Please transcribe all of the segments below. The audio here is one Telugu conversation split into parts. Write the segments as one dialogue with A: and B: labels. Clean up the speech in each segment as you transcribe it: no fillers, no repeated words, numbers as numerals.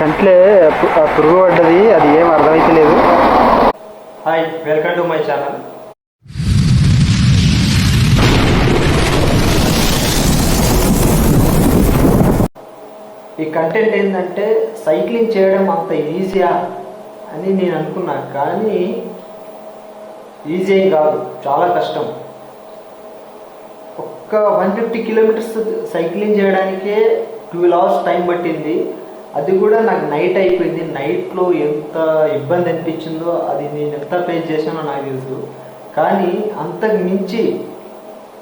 A: కంట్లే పురుగు పడ్డది, అది ఏం అర్థమైతలేదు.
B: Hi, welcome to my channel. ఈ కంటెంట్ ఏంటంటే సైక్లింగ్ చేయడం అంత ఈజీయా అని నేను అనుకున్నా, కానీ ఈజీ ఏం కాదు, చాలా కష్టం. ఒక్క 150 కిలోమీటర్స్ సైక్లింగ్ చేయడానికే 12 అవర్స్ టైం పట్టింది. అది కూడా నాకు నైట్ అయిపోయింది. నైట్లో ఎంత ఇబ్బంది అనిపించిందో, అది నేను ఎంత ఫేస్ చేశానో నాకు తెలుసు. కానీ అంతకు మించి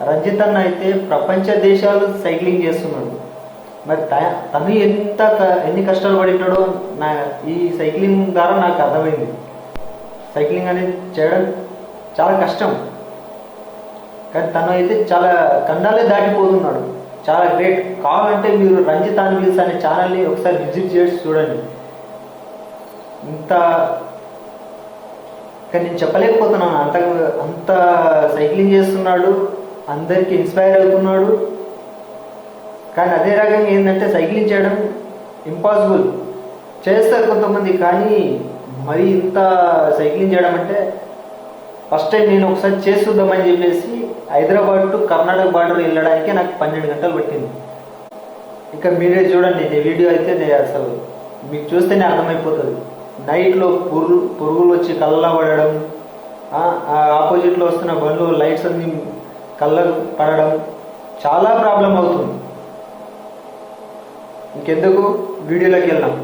B: రంజిత్ అన్న అయితే ప్రపంచ దేశాలు సైక్లింగ్ చేస్తున్నాడు. మరి తను ఎన్ని కష్టాలు పడినాడో ఈ సైక్లింగ్ ద్వారా నాకు అర్థమైంది. సైక్లింగ్ అనేది చేయడం చాలా కష్టం, కానీ తను అయితే చాలా ఖండాలే దాటిపోతున్నాడు. చాలా గ్రేట్. కావాలంటే మీరు రంజిత్ ఆన్ వీల్స్ అనే ఛానల్ని ఒకసారి విజిట్ చేసి చూడండి. కానీ నేను చెప్పలేకపోతున్నాను, అంత సైక్లింగ్ చేస్తున్నాడు, అందరికీ ఇన్స్పైర్ అవుతున్నాడు. కానీ అదే రకంగా ఏంటంటే సైక్లింగ్ చేయడం ఇంపాసిబుల్. చేస్తారు కొంతమంది, కానీ మరి ఇంత సైక్లింగ్ చేయడం అంటే ఫస్ట్ టైం నేను ఒకసారి చేసి చూద్దామని చెప్పేసి హైదరాబాద్ టు కర్ణాటక బార్డర్ వెళ్ళడానికి నాకు 12 గంటలు పట్టింది. ఇక మీరే చూడండి, ఈ వీడియో అయితే అసలు మీకు చూస్తేనే అర్థమైపోతుంది. నైట్లో పురుగులు వచ్చి కళ్ళ పడడం, ఆపోజిట్లో వస్తున్న బండ్లు లైట్స్ అన్ని కళ్ళకు పడడం, చాలా ప్రాబ్లం అవుతుంది. ఇంకెందుకు వీడియోలోకి వెళ్దాం.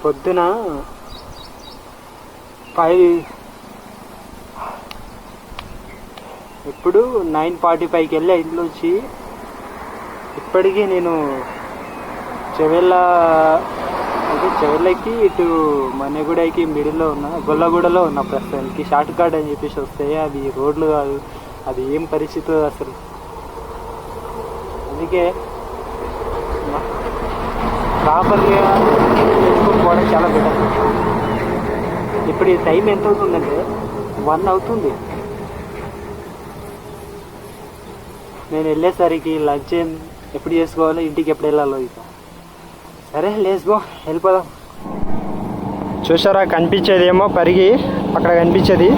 B: పొద్దున 5 ఇప్పుడు 9:45కి వెళ్ళి ఇంట్లోంచి ఇప్పటికీ నేను చెవెళ్ళకి ఇటు మన్నెగూడకి మిడిల్లో ఉన్నా, గొల్లగూడలో ఉన్నా ప్రస్తుతానికి. షార్ట్ కట్ అని చెప్పేసి వస్తాయి, అది రోడ్లు కాదు, అది ఏం పరిస్థితి అసలు. అందుకే ప్రాపర్గా చేసుకోకపోవడం చాలా బెటర్. ఇప్పుడు ఈ టైం ఎంత అవుతుందంటే 1 అవుతుంది. నేను వెళ్ళేసరికి లంచ్ ఎప్పుడు చేసుకోవాలో, ఇంటికి ఎప్పుడు వెళ్ళాలో ఇక. సరే లేస్ గో, వెళ్ళిపోదాం.
A: చూసారా కనిపించేది ఏమో పరిగి అక్కడ కనిపించేది.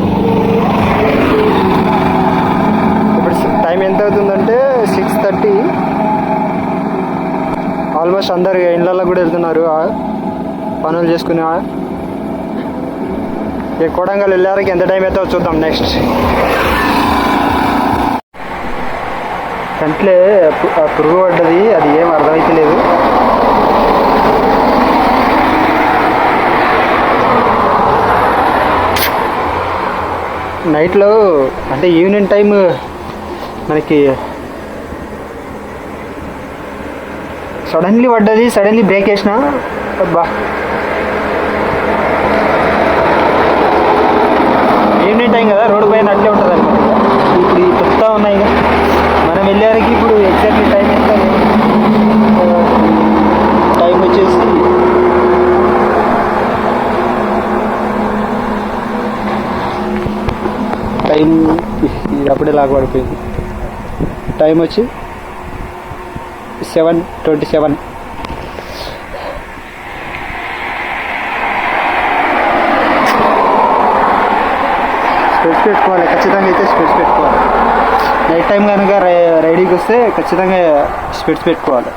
A: ఇప్పుడు టైం ఎంత అవుతుందంటే 6:30. ఆల్మోస్ట్ అందరు ఇళ్ళల్లో కూడా వెళ్తున్నారు పనులు చేసుకుని. ఈ కోడంగల్ వెళ్ళారికి ఎంత టైం అవుతుందో చూద్దాం. నెక్స్ట్ కంట్లే పురుగు పడ్డది, అది ఏం అర్థమైతలేదు. నైట్లో అంటే ఈవినింగ్ టైం మనకి సడన్లీ పడ్డది, సడన్లీ బ్రేక్ వేసిన. అబ్బా ఈవినింగ్ టైం కదా, రోడ్డు పైన అట్లే ఉంటుంది అనమాట. ఇప్పుడు ఈ చెప్తా ఉన్నాయి ఇక మనం వెళ్ళేసరికి ఇప్పుడు ఎగ్జాక్ట్లీ టైం ఎంత, టైం వచ్చేసి టైం ఇది అప్పుడే లాగా పడిపోయింది. టైం వచ్చి 7:27. స్పెట్స్ పెట్టుకోవాలి ఖచ్చితంగా, అయితే స్పెట్స్ పెట్టుకోవాలి. నైట్ టైం కనుక రైడింగ్కి వస్తే ఖచ్చితంగా స్పెట్స్ పెట్టుకోవాలి.